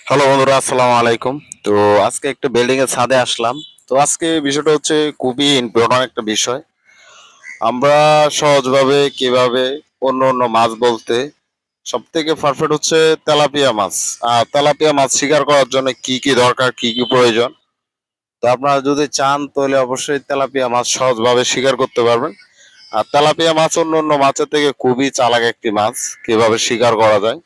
Hello বন্ধুরা, আসসালামু আলাইকুম। তো আজকে একটা বিল্ডিং এর ছাদে আসলাম। তো আজকে বিষয়টা হচ্ছে খুবই ইম্পর্টেন্ট একটা বিষয়। আমরা সহজভাবে কিভাবে অন্য অন্য মাছ বলতে সব থেকে পারফেক্ট হচ্ছে তেলাপিয়া মাছ। আর তেলাপিয়া মাছ শিকার করার জন্য কি কি দরকার, কি কি প্রয়োজন, তো আপনারা যদি চান তাহলে অবশ্যই তেলাপিয়া মাছ সহজভাবে শিকার করতে পারবেন। আর তেলাপিয়া মাছ অন্য অন্য মাছের থেকে খুবই চালাক একটি মাছ, কিভাবে শিকার করা যায়।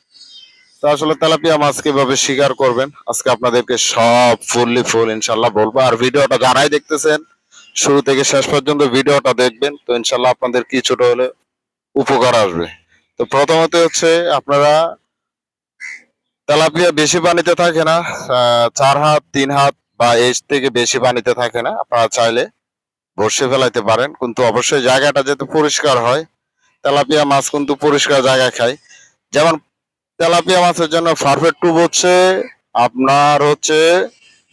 তো আসলে তেলাপিয়া মাছ কিভাবে শিকার করবেন আজকে আপনাদেরকে সব ফুল ইনশাল্লাহ বলবো। আর ভিডিওটা যারাই দেখতেছেন শুরু থেকে শেষ পর্যন্ত ভিডিওটা দেখবেন, তো ইনশাল্লাহ আপনাদের কিছুটা হলে উপকার আসবে। তো প্রথমত হচ্ছে আপনারা, তেলাপিয়া বেশি পানিতে থাকে না, 4 হাত 3 হাত বা এর থেকে বেশি পানিতে থাকে না। আপনারা চাইলে বসে ফেলাইতে পারেন, কিন্তু অবশ্যই জায়গাটা যাতে পরিষ্কার হয়। তেলাপিয়া মাছ কিন্তু পরিষ্কার জায়গা খায়। যেমন তেলাপিয়া মাছের জন্য পারফেক্ট টোপ হচ্ছে আপনার হচ্ছে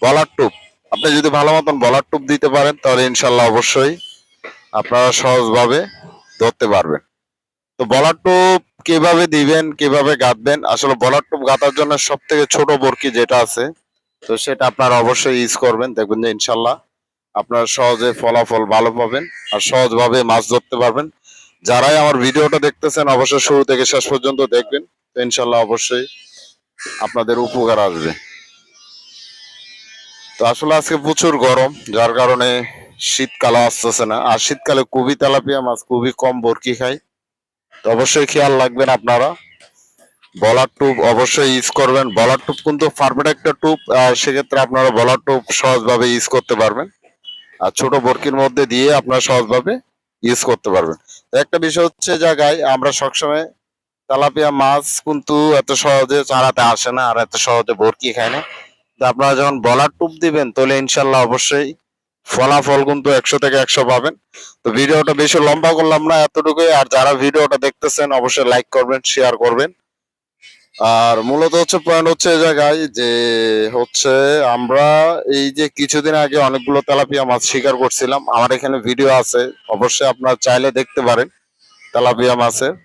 বলার টোপ। আপনি যদি ভালো মতন বলার টোপ দিতে পারেন তাহলে ইনশাল্লাহ অবশ্যই আপনারা সহজভাবে ধরতে পারবেন। তো বলার টোপ কিভাবে দিবেন, কিভাবে গাঁথবেন, আসলে বলার টোপ গাঁথার জন্য সব থেকে ছোট বরকি যেটা আছে, তো সেটা আপনারা অবশ্যই ইউজ করবেন। দেখবেন যে ইনশাল্লাহ আপনারা সহজে ফলাফল ভালো পাবেন আর সহজভাবে মাছ ধরতে পারবেন। যারাই আমার ভিডিওটা দেখতেছেন অবশ্যই শুরু থেকে শেষ পর্যন্ত দেখবেন, তো ইনশাল্লাহ অবশ্যই আপনাদের উপকার আসবে। তো আসলে আজকে প্রচুর গরম, যার কারণে শীতকালও আসতেছে না। আর শীতকালে খুবই তেলাপিয়া মাছ খুবই কম বরকি খায়। তো অবশ্যই খেয়াল রাখবেন আপনারা, বলার টোপ অবশ্যই ইউজ করবেন। বলার টোপ কিন্তু পারফেক্ট একটা টোপ, সেক্ষেত্রে আপনারা বলার টোপ সহজভাবে ইউজ করতে পারবেন। আর ছোট বরকির মধ্যে দিয়ে আপনারা সহজভাবে ইউজ করতে পারবেন। তো একটা বিষয় হচ্ছে, জায়গায় আমরা সবসময় তেলাপিয়া মাছ কিন্তু এত সহজে চারাতে আসে না আর এত সহজে বরকি খায় না। তো আপনারা যখন বলার টোপ দিবেন তাহলে ইনশাল্লাহ অবশ্যই ফলাফল কিন্তু 100 থেকে 100 পাবেন। তো ভিডিওটা বেশি লম্বা করলাম না, এতটুকুই। আর যারা ভিডিওটা দেখতেছেন অবশ্যই লাইক করবেন, শেয়ার করবেন। আর মূলত হচ্ছে পয়েন্ট হচ্ছে এই জায়গায় যে হচ্ছে আমরা এই যে কিছুদিন আগে অনেকগুলো তেলাপিয়া মাছ শিকার করছিলাম, আমার এখানে ভিডিও আছে, অবশ্যই আপনারা চাইলে দেখতে পারেন তেলাপিয়া মাছের।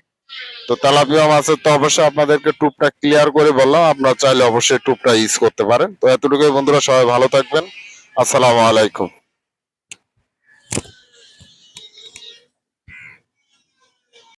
তো তেলাপিয়া মাছের তো অবশ্যই আপনাদেরকে টুপটা ক্লিয়ার করে বললাম, আপনারা চাইলে অবশ্যই টুপটা ইউজ করতে পারেন। তো এতটুকুই বন্ধুরা, সবাই ভালো থাকবেন। আসসালামু আলাইকুম।